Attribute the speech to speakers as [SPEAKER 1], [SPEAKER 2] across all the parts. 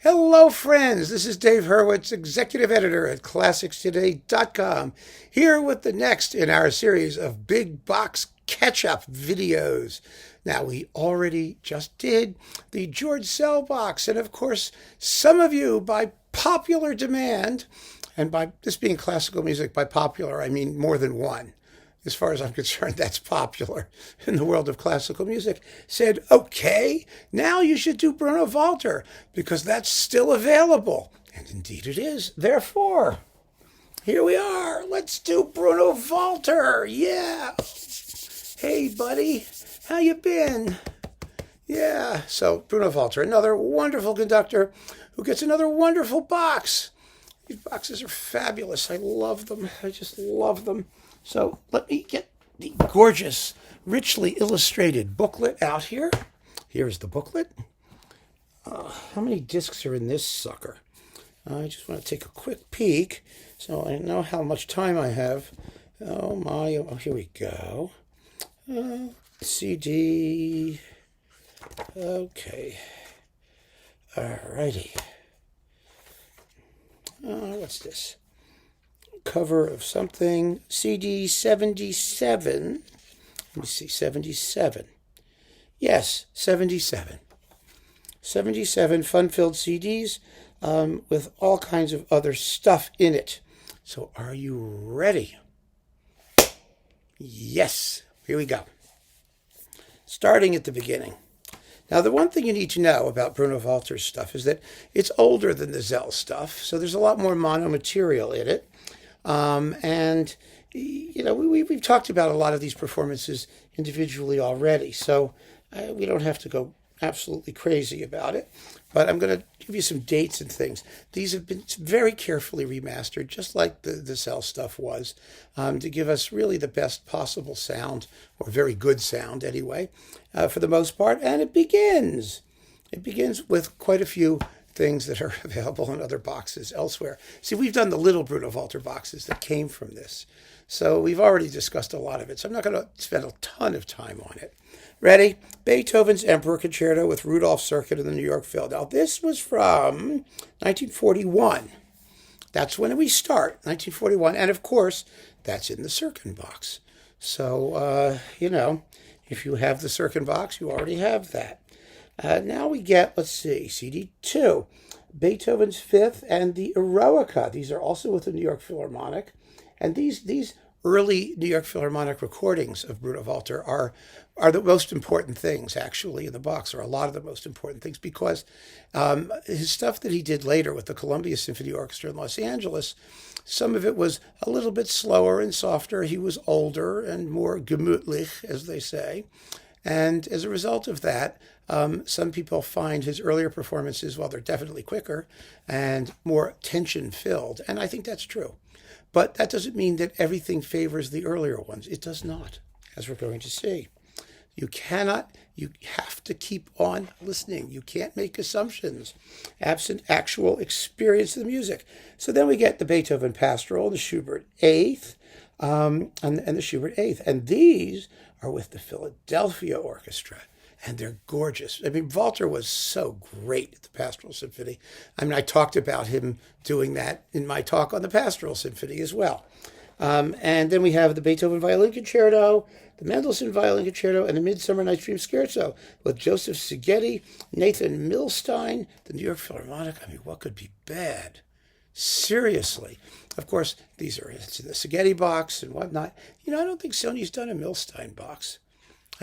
[SPEAKER 1] Hello, friends. This is Dave Hurwitz, executive editor at ClassicsToday.com, here with the next in our series of big box catch-up videos. Now, we already just did the George Sell box, and of course, some of you, by popular demand, and by this being classical music, by popular, I mean more than one. As far as I'm concerned, that's popular in the world of classical music, said, okay, now you should do Bruno Walter, because that's still available. And indeed it is. Therefore, here we are. Let's do Bruno Walter. Yeah. Hey, buddy. How you been? Yeah. So, Bruno Walter, another wonderful conductor who gets another wonderful box. These boxes are fabulous. I love them. I just love them. So let me get the gorgeous, richly illustrated booklet out here. Here's the booklet. How many discs are in this sucker? I just want to take a quick peek so I know how much time I have. Oh my, oh, here we go. CD. Okay. Alrighty. What's this? Cover of something, CD 77. Let me see, 77. Yes, 77. 77 fun-filled CDs with all kinds of other stuff in it. So are you ready? Yes, here we go. Starting at the beginning. Now, the one thing you need to know about Bruno Walter's stuff is that it's older than the Zell stuff, so there's a lot more mono material in it. And, you know, we've talked about a lot of these performances individually already, so we don't have to go absolutely crazy about it. But I'm going to give you some dates and things. These have been very carefully remastered, just like the Zell stuff was, to give us really the best possible sound, or very good sound anyway, for the most part. And it begins with quite a few things that are available in other boxes elsewhere. See, we've done the little Bruno Walter boxes that came from this. So we've already discussed a lot of it. So I'm not going to spend a ton of time on it. Ready? Beethoven's Emperor Concerto with Rudolph Circuit in the New York Phil. Now, this was from 1941. That's when we start, 1941. And of course, that's in the Cirkin box. So, you know, if you have the Cirkin box, you already have that. Now we get, let's see, CD 2, Beethoven's Fifth and the Eroica. These are also with the New York Philharmonic. And these early New York Philharmonic recordings of Bruno Walter are the most important things, actually, in the box, or a lot of the most important things, because his stuff that he did later with the Columbia Symphony Orchestra in Los Angeles, some of it was a little bit slower and softer. He was older and more gemütlich, as they say. And as a result of that, some people find his earlier performances, well, they're definitely quicker and more tension-filled. And I think that's true. But that doesn't mean that everything favors the earlier ones. It does not, as we're going to see. You have to keep on listening. You can't make assumptions absent actual experience of the music. So then we get the Beethoven Pastoral, the Schubert Eighth, and the Schubert Eighth. And these are with the Philadelphia Orchestra. And they're gorgeous. I mean, Walter was so great at the Pastoral Symphony. I mean, I talked about him doing that in my talk on the Pastoral Symphony as well. And then we have the Beethoven Violin Concerto, the Mendelssohn Violin Concerto, and the Midsummer Night's Dream Scherzo with Joseph Szigeti, Nathan Milstein, the New York Philharmonic. I mean, what could be bad? Seriously. Of course, it's in the Szigeti box and whatnot. You know, I don't think Sony's done a Milstein box.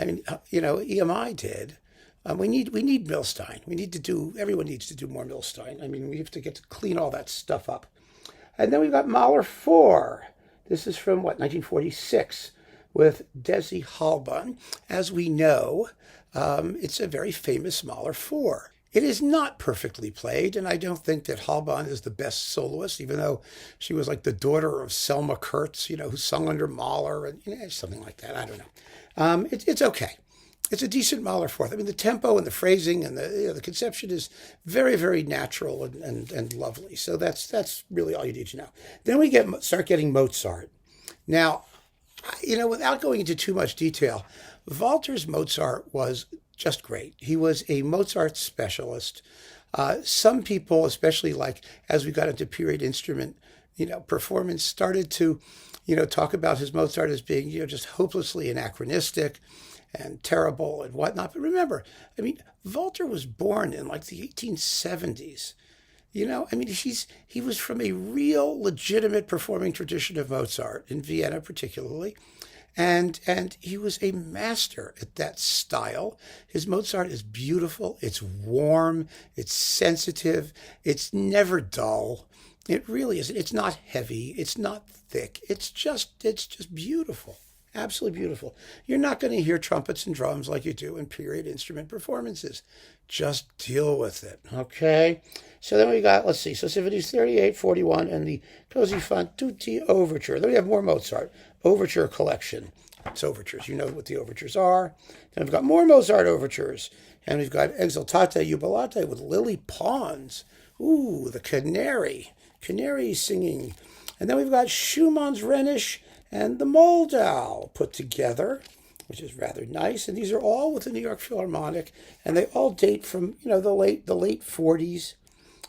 [SPEAKER 1] I mean, you know, EMI did. We need Milstein. Everyone needs to do more Milstein. I mean, we have to get to clean all that stuff up. And then we've got Mahler 4. This is from, 1946 with Desi Halban. As we know, it's a very famous Mahler 4. It is not perfectly played, and I don't think that Halban is the best soloist, even though she was like the daughter of Selma Kurtz, you know, who sung under Mahler, and something like that. I don't know. It's okay. It's a decent Mahler fourth. I mean, the tempo and the phrasing and the conception is very, very natural and lovely. So that's really all you need to know. Then we start getting Mozart. Now, without going into too much detail, Walter's Mozart was just great. He was a Mozart specialist. Some people, especially like as we got into period instrument, performance, started to, talk about his Mozart as being, just hopelessly anachronistic and terrible and whatnot. But remember, I mean, Walter was born in like the 1870s. He was from a real legitimate performing tradition of Mozart in Vienna, particularly. And he was a master at that style. His Mozart is beautiful. It's warm. It's sensitive. It's never dull. It really is. It's not heavy. It's not thick. It's just beautiful. Absolutely beautiful. You're not going to hear trumpets and drums like you do in period instrument performances. Just deal with it, okay? So then we got, let's see, so Symphonies 38, 41, and the Così fan tutti Overture. Then we have more Mozart. Overture collection. It's overtures. You know what the overtures are. Then we've got more Mozart overtures. And we've got Exultate Jubilate with Lily Pons. Ooh, the canary. Canary singing. And then we've got Schumann's Rhenish and the Moldau put together, which is rather nice. And these are all with the New York Philharmonic, and they all date from the late 40s,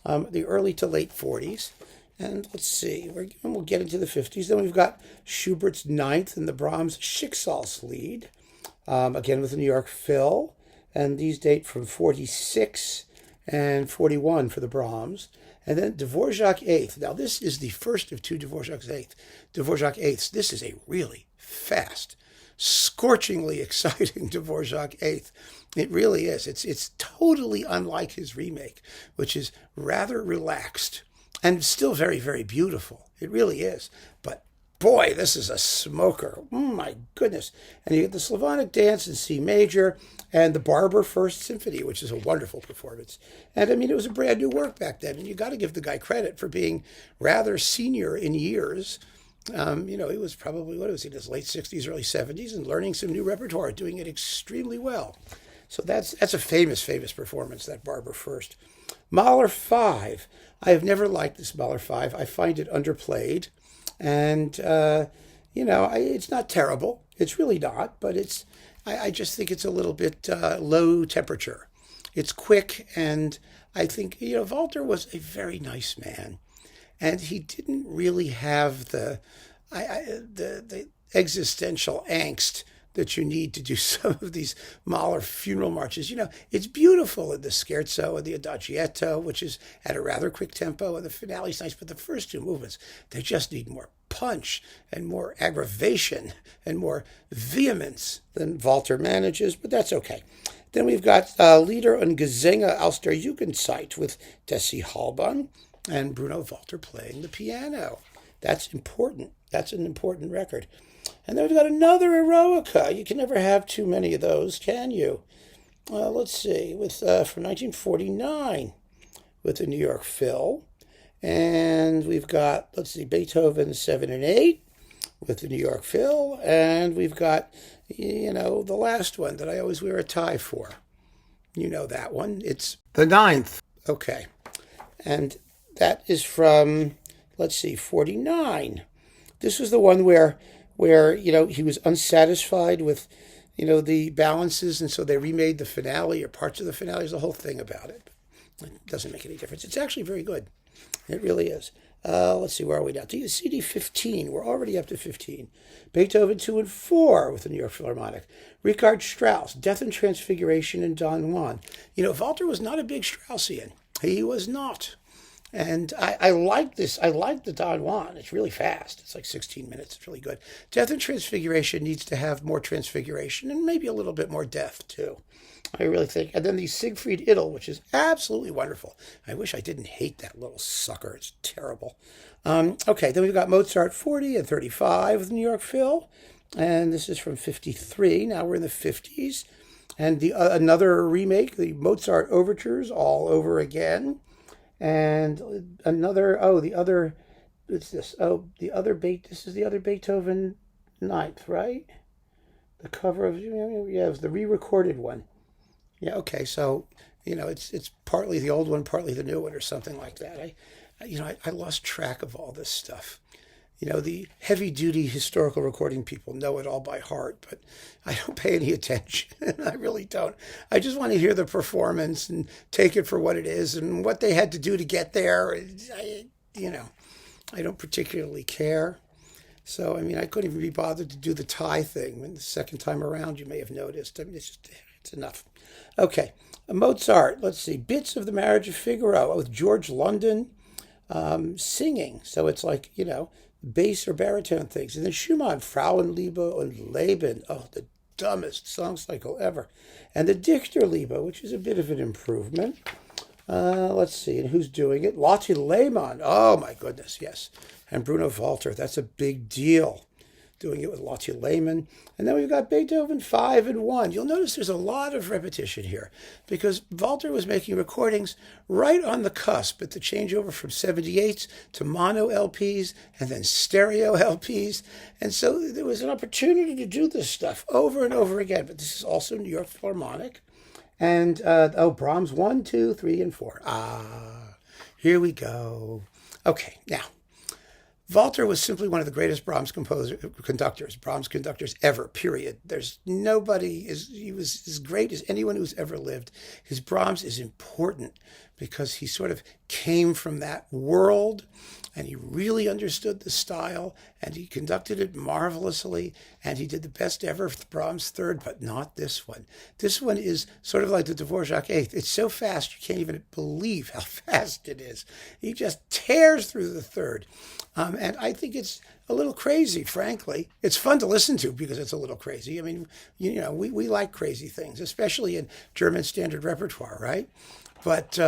[SPEAKER 1] the early to late 40s. And let's see, we'll get into the 50s. Then we've got Schubert's Ninth and the Brahms Schicksalslied, again with the New York Phil, and these date from 46 and 41 for the Brahms. And then Dvorak Eighth. Now, this is the first of two Dvorak Eighths. This is a really fast, scorchingly exciting Dvorak Eighth. It really is. It's totally unlike his remake, which is rather relaxed and still very, very beautiful. It really is. But boy, this is a smoker. My goodness. And you get the Slavonic Dance in C major and the Barber First Symphony, which is a wonderful performance. And I mean, it was a brand new work back then. And you got to give the guy credit for being rather senior in years. He was probably, in his late 60s, early 70s, and learning some new repertoire, doing it extremely well. So that's a famous performance, that Barber First. Mahler 5. I have never liked this Mahler 5. I find it underplayed. And, it's not terrible. It's really not, but I just think it's a little bit low temperature. It's quick, and I think, Walter was a very nice man. And he didn't really have the existential angst that you need to do some of these Mahler funeral marches. It's beautiful in the scherzo and the adagietto, which is at a rather quick tempo, and the finale's nice, but the first two movements, they just need more punch and more aggravation and more vehemence than Walter manages, but that's okay. Then we've got Lieder und Gesänge aus der Jugendzeit with Desi Halban and Bruno Walter playing the piano. That's important. That's an important record. And then we've got another Eroica. You can never have too many of those, can you? Let's see, from 1949 with the New York Phil. And we've got, Beethoven 7 and 8 with the New York Phil. And we've got, the last one that I always wear a tie for. You know that one. It's the Ninth. Okay. And that is from, 49. This was the one where he was unsatisfied with, the balances, and so they remade the finale or parts of the finale. There's a whole thing about it. It doesn't make any difference. It's actually very good. It really is. Let's see, where are we now? CD 15. We're already up to 15. Beethoven 2 and 4 with the New York Philharmonic. Richard Strauss, Death and Transfiguration in Don Juan. Walter was not a big Straussian. He was not. And I like this. I like the Don Juan. It's really fast. It's like 16 minutes. It's really good. Death and Transfiguration needs to have more transfiguration and maybe a little bit more death, too. I really think. And then the Siegfried Idyll, which is absolutely wonderful. I wish I didn't hate that little sucker. It's terrible. Okay, then we've got Mozart 40 and 35 with New York Phil. And this is from 53. Now we're in the 50s. And another remake, the Mozart Overtures, all over again. And this is the other Beethoven Ninth, right? The cover of, it was the re-recorded one. Yeah, okay, so, it's partly the old one, partly the new one, or something like that. I lost track of all this stuff. the heavy-duty historical recording people know it all by heart, but I don't pay any attention. I really don't. I just want to hear the performance and take it for what it is and what they had to do to get there. I don't particularly care. So, I couldn't even be bothered to do the tie thing. And the second time around, you may have noticed. It's enough. Okay, Mozart. Let's see. Bits of the Marriage of Figaro with George London singing. So it's like, bass or baritone things. And then Schumann, Frauenliebe und Leben. Oh, the dumbest song cycle ever. And the Dichterliebe, which is a bit of an improvement. Let's see. And who's doing it? Lotte Lehmann. Oh, my goodness, yes. And Bruno Walter. That's a big deal. Doing it with Lotte Lehmann. And then we've got Beethoven 5 and 1. You'll notice there's a lot of repetition here because Walter was making recordings right on the cusp at the changeover from 78s to mono LPs and then stereo LPs. And so there was an opportunity to do this stuff over and over again. But this is also New York Philharmonic. And, Brahms 1, 2, 3, and 4. Here we go. Okay, now. Walter was simply one of the greatest Brahms conductors ever, period. There's nobody, he was as great as anyone who's ever lived. His Brahms is important because he sort of came from that world and he really understood the style and he conducted it marvelously and he did the best ever with the Brahms third, but not this one. This one is sort of like the Dvorak eighth. It's so fast you can't even believe how fast it is. He just tears through the third. And I think it's a little crazy, frankly. It's fun to listen to because it's a little crazy. We like crazy things, especially in German standard repertoire, right? But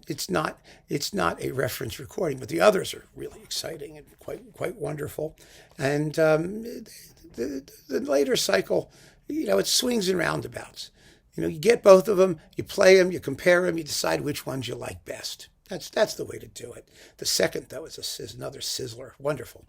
[SPEAKER 1] it's not a reference recording. But the others are really exciting and quite wonderful. And the later cycle, it swings and roundabouts. You get both of them, you play them, you compare them, you decide which ones you like best. That's the way to do it. The second, though, is another sizzler. Wonderful.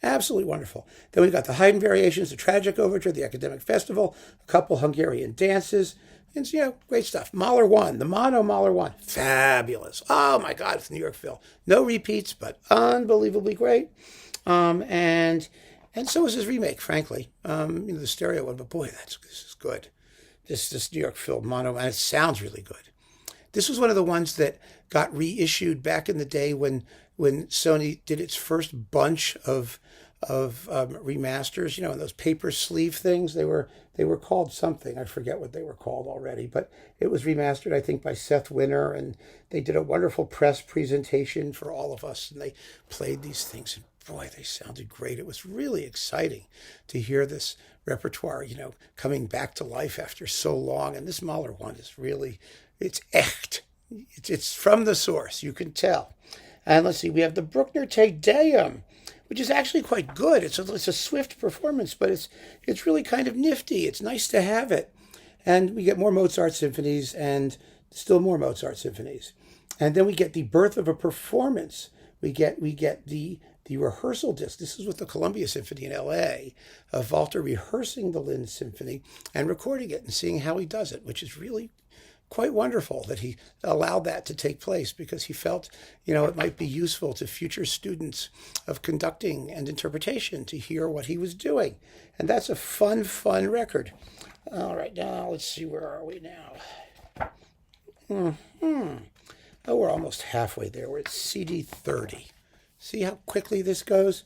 [SPEAKER 1] Absolutely wonderful. Then we've got the Haydn variations, the Tragic Overture, the Academic Festival, a couple Hungarian dances. And, great stuff. Mahler 1, the mono Mahler 1. Fabulous. Oh, my God, it's New York Phil. No repeats, but unbelievably great. And so is his remake, frankly. The stereo one, but boy, this is good. This New York Phil mono, and it sounds really good. This was one of the ones that got reissued back in the day when Sony did its first bunch of remasters. And those paper sleeve things. They were called something. I forget what they were called already, but it was remastered, I think, by Seth Winner, and they did a wonderful press presentation for all of us, and they played these things, and boy, they sounded great. It was really exciting to hear this repertoire, coming back to life after so long. And this Mahler one is really, it's echt. It's from the source, you can tell. And let's see, we have the Bruckner Te Deum, which is actually quite good. It's a swift performance, but it's really kind of nifty. It's nice to have it. And we get more Mozart symphonies and still more Mozart symphonies. And then we get the Birth of a Performance. We get the rehearsal disc. This is with the Columbia Symphony in L.A. of Walter rehearsing the Linz Symphony and recording it and seeing how he does it, which is really quite wonderful that he allowed that to take place because he felt, it might be useful to future students of conducting and interpretation to hear what he was doing. And that's a fun record. All right, now let's see, where are we now? Oh, we're almost halfway there. We're at CD 30. See how quickly this goes?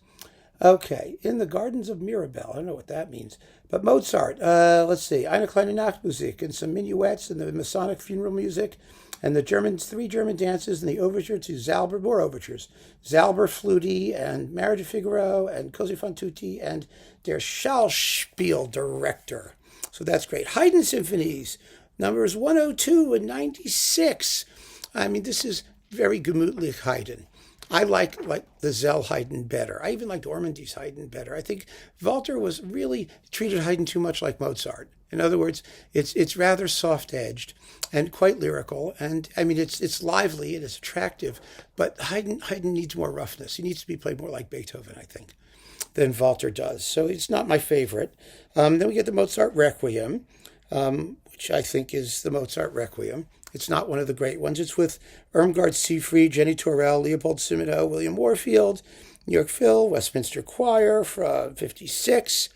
[SPEAKER 1] Okay, in the Gardens of Mirabel. I don't know what that means. But Mozart, let's see, Eine kleine Nachtmusik and some minuets and the Masonic funeral music and the three German dances and the overture to Zauber, more overtures. Zauber, Flutie, and Marriage of Figaro and Così fan tutti and Der Schauspiel Director. So that's great. Haydn symphonies, numbers 102 and 96. This is very gemütlich Haydn. I like the Zell Haydn better. I even liked Ormandy's Haydn better. I think Walter was really treated Haydn too much like Mozart. In other words, it's rather soft-edged and quite lyrical. And it's lively and it's attractive, but Haydn needs more roughness. He needs to be played more like Beethoven, I think, than Walter does. So it's not my favorite. Then we get the Mozart Requiem, which I think is the Mozart Requiem. It's not one of the great ones. It's with Irmgard Seefried, Jenny Torell, Leopold Simoneau, William Warfield, New York Phil, Westminster Choir from 56.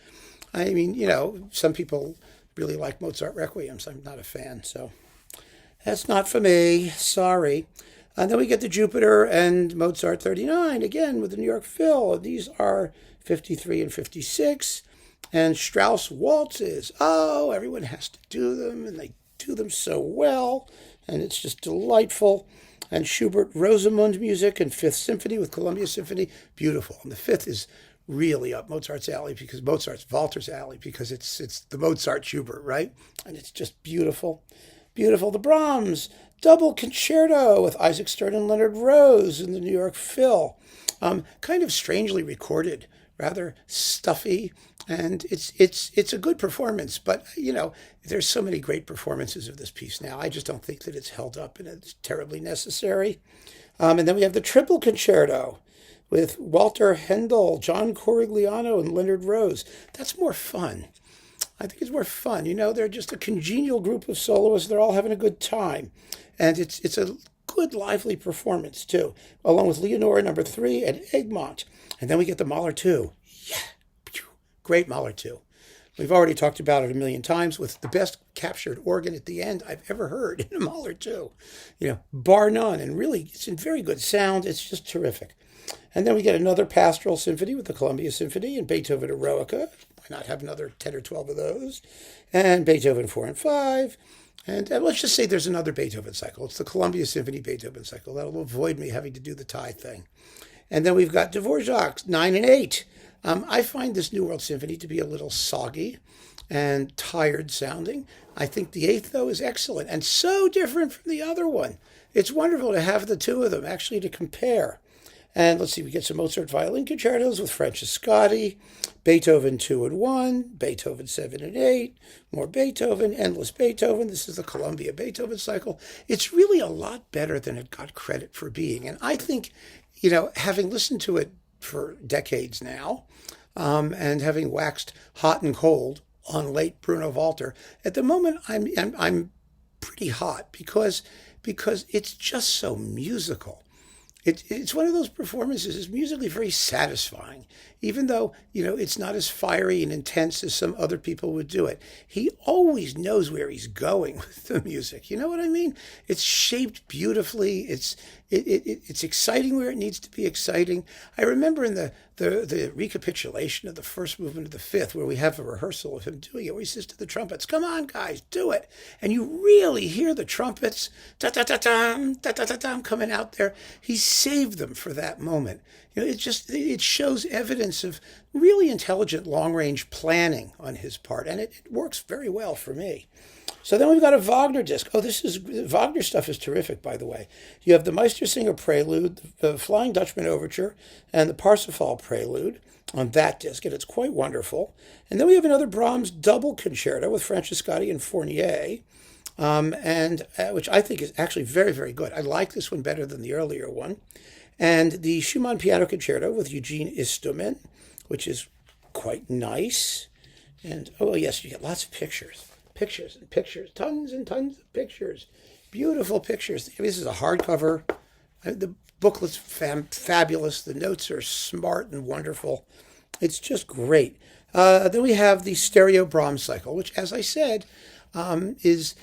[SPEAKER 1] I mean, some people really like Mozart Requiems. I'm not a fan, so that's not for me. Sorry. And then we get the Jupiter and Mozart 39, again with the New York Phil. These are 53 and 56. And Strauss waltzes. Oh, everyone has to do them, and they do them so well, and it's just delightful. And Schubert Rosamund music and Fifth Symphony with Columbia Symphony, beautiful. And the Fifth is really up Mozart's alley because Walter's alley because it's the Mozart Schubert, right? And it's just beautiful, beautiful. The Brahms double concerto with Isaac Stern and Leonard Rose in the New York Phil, kind of strangely recorded, rather stuffy, and it's a good performance. But there's so many great performances of this piece now. I just don't think that it's held up and it's terribly necessary. And then we have the triple concerto with Walter Handel, John Corigliano, and Leonard Rose. That's more fun. I think it's more fun. They're just a congenial group of soloists. They're all having a good time. And it's a good, lively performance, too, along with Leonora No. 3 and Egmont. And then we get the Mahler 2. Yeah, great Mahler 2. We've already talked about it a million times with the best captured organ at the end I've ever heard in a Mahler 2. Bar none. And really, it's in very good sound. It's just terrific. And then we get another pastoral symphony with the Columbia Symphony and Beethoven Eroica. Why not have another 10 or 12 of those? And Beethoven 4 and 5. And let's just say there's another Beethoven cycle. It's the Columbia Symphony Beethoven cycle. That'll avoid me having to do the tie thing. And then we've got Dvorak's 9 and 8. I find this New World Symphony to be a little soggy and tired sounding. I think the 8th, though, is excellent and so different from the other one. It's wonderful to have the two of them actually to compare. And let's see, we get some Mozart violin concertos with Francescatti, Beethoven 2 and 1, Beethoven 7 and 8, more Beethoven, endless Beethoven. This is the Columbia Beethoven cycle. It's really a lot better than it got credit for being. And I think, having listened to it for decades now, and having waxed hot and cold on late Bruno Walter, at the moment I'm pretty hot because it's just so musical. It's one of those performances. It's musically very satisfying, even though, it's not as fiery and intense as some other people would do it. He always knows where he's going with the music. You know what I mean? It's shaped beautifully. It's exciting where it needs to be exciting. I remember in the recapitulation of the first movement of the Fifth, where we have a rehearsal of him doing it, where he says to the trumpets, "Come on, guys, do it." And you really hear the trumpets, da-da-da-dum, coming out there. He saved them for that moment. It shows evidence of really intelligent long-range planning on his part, and it works very well for me. So then we've got a Wagner disc. Oh, Wagner stuff is terrific, by the way. You have the Meistersinger Prelude, the Flying Dutchman Overture, and the Parsifal Prelude on that disc, and it's quite wonderful. And then we have another Brahms double concerto with Francescatti and Fournier, which I think is actually very, very good. I like this one better than the earlier one. And the Schumann Piano Concerto with Eugene Istomin, which is quite nice. And, oh, yes, you get lots of pictures. Pictures and pictures, tons and tons of pictures, beautiful pictures. This is a hardcover. The booklet's fabulous. The notes are smart and wonderful. It's just great. Then we have the stereo Brahms cycle, which, as I said, is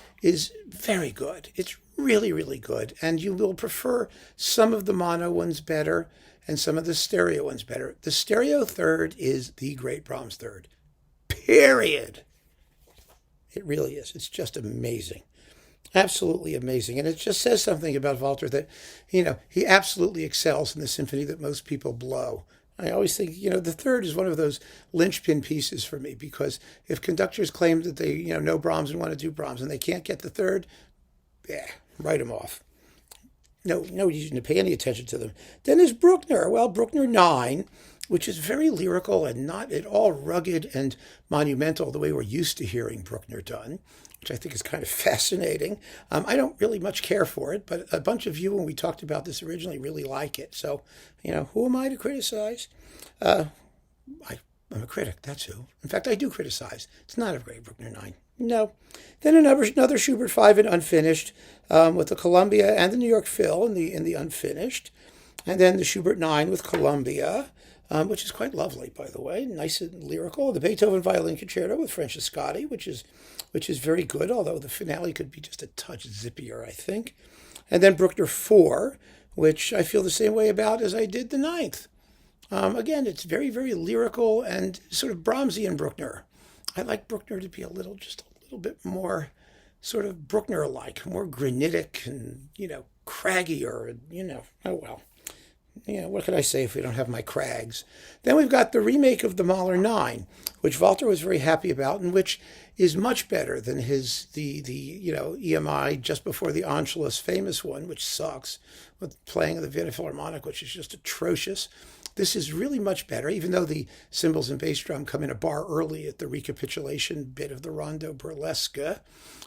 [SPEAKER 1] very good. It's really, really good. And you will prefer some of the mono ones better and some of the stereo ones better. The stereo third is the great Brahms third. Period. It really is. It's just amazing. Absolutely amazing. And it just says something about Walter that, he absolutely excels in the symphony that most people blow. I always think, the third is one of those linchpin pieces for me, because if conductors claim that they, know Brahms and want to do Brahms and they can't get the third, write them off. No reason to pay any attention to them. Then there's Bruckner. Well, Bruckner 9, which is very lyrical and not at all rugged and monumental the way we're used to hearing Bruckner done, which I think is kind of fascinating. I don't really much care for it, but a bunch of you, when we talked about this originally, really like it. So, who am I to criticize? I'm a critic, that's who. In fact, I do criticize. It's not a great Bruckner 9. No. Then another Schubert 5 in unfinished, with the Columbia and the New York Phil in the unfinished. And then the Schubert 9 with Columbia, which is quite lovely, by the way, nice and lyrical. The Beethoven Violin Concerto with Francescatti, which is very good, although the finale could be just a touch zippier, I think. And then Bruckner 4, which I feel the same way about as I did the ninth. Again, it's very, very lyrical and sort of Brahmsian Bruckner. I like Bruckner to be just a little bit more sort of Bruckner-like, more granitic and, craggier, and, oh well. What can I say if we don't have my crags? Then we've got the remake of the Mahler 9, which Walter was very happy about, and which is much better than the EMI just before the Anschluss famous one, which sucks, with playing of the Vienna Philharmonic, which is just atrocious. This is really much better, even though the cymbals and bass drum come in a bar early at the recapitulation bit of the Rondo Burlesque.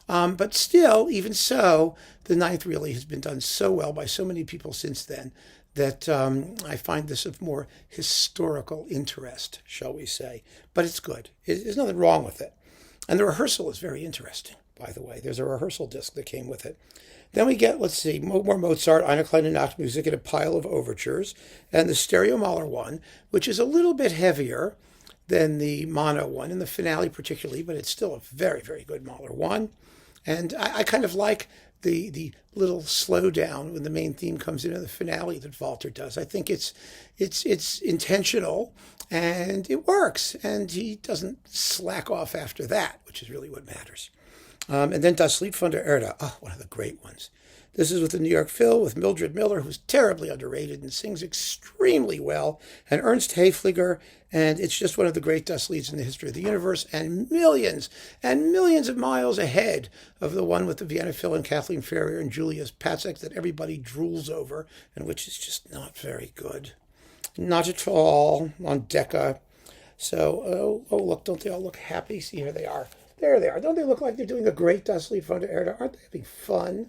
[SPEAKER 1] But still, even so, the ninth really has been done so well by so many people since then that I find this of more historical interest, shall we say. But it's good. There's nothing wrong with it. And the rehearsal is very interesting, by the way. There's a rehearsal disc that came with it. Then we get, let's see, more Mozart, Eine kleine Nachtmusik, and a pile of overtures, and the stereo Mahler one, which is a little bit heavier than the mono one, in the finale particularly, but it's still a very, very good Mahler one. And I kind of like the little slowdown when the main theme comes in the finale that Walter does. I think it's intentional and it works, and he doesn't slack off after that, which is really what matters. And then Das Lied von der Erde, one of the great ones. This is with the New York Phil, with Mildred Miller, who's terribly underrated and sings extremely well, and Ernst Hayfliger, and it's just one of the great Das Lieds in the history of the universe, and millions of miles ahead of the one with the Vienna Phil and Kathleen Ferrier and Julius Patzek that everybody drools over, and which is just not very good. Not at all on Decca. So, look, don't they all look happy? See, here they are. There they are. Don't they look like they're doing a great Das Lied von der Erde? Aren't they having fun?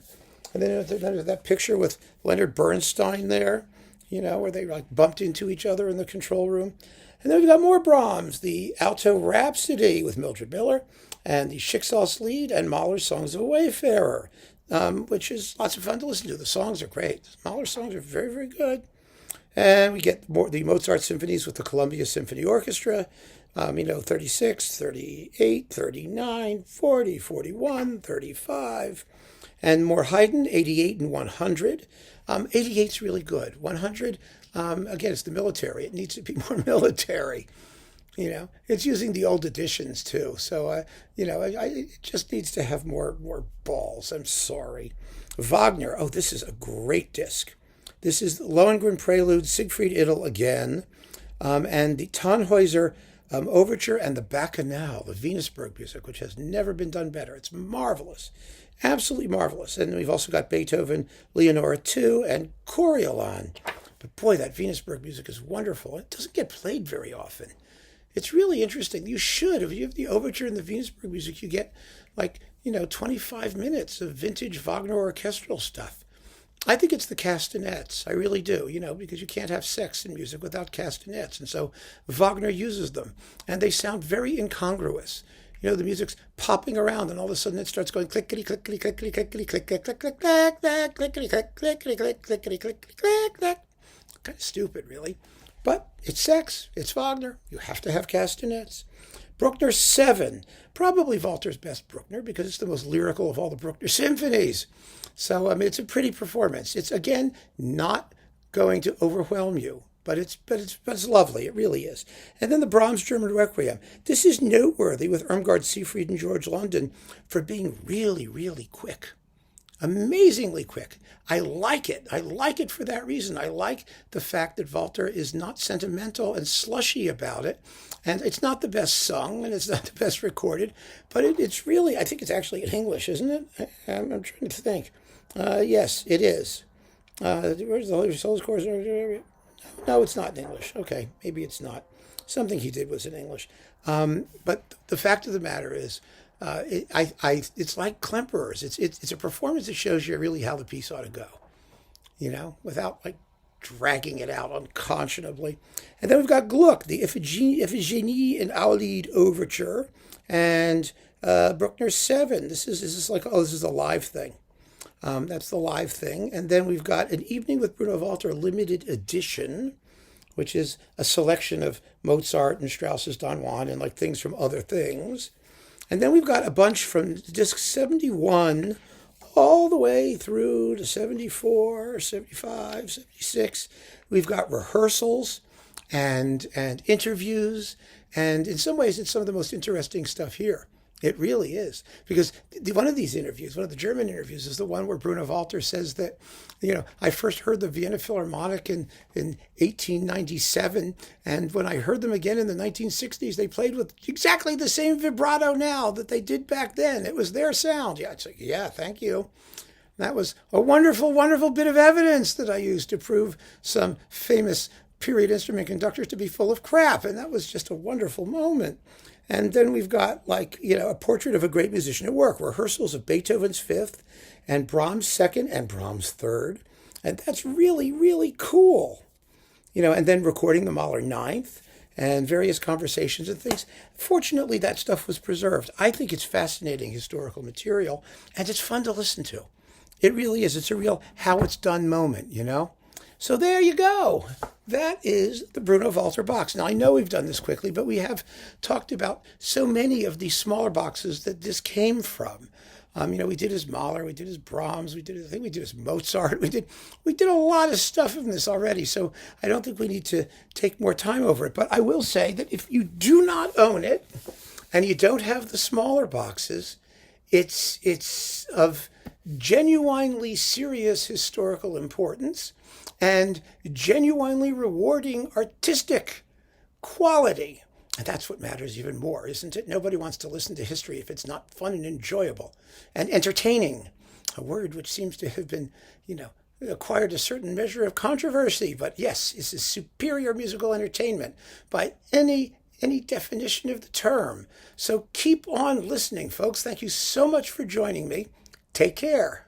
[SPEAKER 1] And then there's that picture with Leonard Bernstein there, where they bumped into each other in the control room. And then we've got more Brahms, the Alto Rhapsody with Mildred Miller, and the Schicksalslied and Mahler's Songs of a Wayfarer, which is lots of fun to listen to. The songs are great. Mahler's songs are very, very good. And we get the Mozart symphonies with the Columbia Symphony Orchestra, 36, 38, 39, 40, 41, 35. And more Haydn, 88 and 100. 88's really good. 100, again, it's the military. It needs to be more military. It's using the old editions too. So, it just needs to have more balls. I'm sorry. Wagner, this is a great disc. This is the Lohengrin Prelude, Siegfried Idyll again, and the Tannhäuser Overture and the Bacchanal, the Venusberg music, which has never been done better. It's marvelous. Absolutely marvelous. And we've also got Beethoven, Leonora II, and Coriolan. But boy, that Venusberg music is wonderful. It doesn't get played very often. It's really interesting. You should. If you have the overture and the Venusberg music, you get 25 minutes of vintage Wagner orchestral stuff. I think it's the castanets. I really do, because you can't have sex in music without castanets. And so Wagner uses them. And they sound very incongruous. The music's popping around, and all of a sudden it starts going clickety clickety clickety clickety click click click click click click clickety click clickety click clickety click click click. Kind of stupid, really, but it's sex. It's Wagner. You have to have castanets. Bruckner 7, probably Walter's best Bruckner because it's the most lyrical of all the Bruckner symphonies. So it's a pretty performance. It's again not going to overwhelm you. But it's lovely. It really is. And then the Brahms German Requiem. This is noteworthy with Irmgard Seefried and George London for being really, really quick. Amazingly quick. I like it. I like it for that reason. I like the fact that Walter is not sentimental and slushy about it. And it's not the best sung and it's not the best recorded. But it's really, I think it's actually in English, isn't it? I'm trying to think. Yes, it is. Where's the Holy Souls Chorus? No, it's not in English. Okay, maybe it's not. Something he did was in English. But the fact of the matter is, it's like Klemperer's. It's a performance that shows you really how the piece ought to go, without dragging it out unconscionably. And then we've got Gluck, the Iphigenie and Aulide Overture, and Bruckner 7. This is a live thing. That's the live thing. And then we've got an Evening with Bruno Walter limited edition, which is a selection of Mozart and Strauss's Don Juan and like things from other things. And then we've got a bunch from disc 71 all the way through to 74, 75, 76. We've got rehearsals and interviews. And in some ways, it's some of the most interesting stuff here. It really is. Because one of these interviews, one of the German interviews, is the one where Bruno Walter says that, I first heard the Vienna Philharmonic in 1897. And when I heard them again in the 1960s, they played with exactly the same vibrato now that they did back then. It was their sound. Yeah, it's like, yeah, thank you. That was a wonderful, wonderful bit of evidence that I used to prove some famous period instrument conductors to be full of crap. And that was just a wonderful moment. And then we've got a portrait of a great musician at work, rehearsals of Beethoven's Fifth and Brahms' Second and Brahms' Third. And that's really, really cool. And then recording the Mahler Ninth and various conversations and things. Fortunately, that stuff was preserved. I think it's fascinating historical material, and it's fun to listen to. It really is. It's a real how it's done moment, So there you go. That is the Bruno Walter box. Now, I know we've done this quickly, but we have talked about so many of these smaller boxes that this came from. We did his Mahler, we did his Brahms, we did his Mozart. We did a lot of stuff in this already, so I don't think we need to take more time over it. But I will say that if you do not own it and you don't have the smaller boxes, it's of genuinely serious historical importance and genuinely rewarding artistic quality. And that's what matters even more, isn't it? Nobody wants to listen to history if it's not fun and enjoyable and entertaining, a word which seems to have been, acquired a certain measure of controversy. But yes, this is superior musical entertainment by any definition of the term. So keep on listening, folks. Thank you so much for joining me. Take care.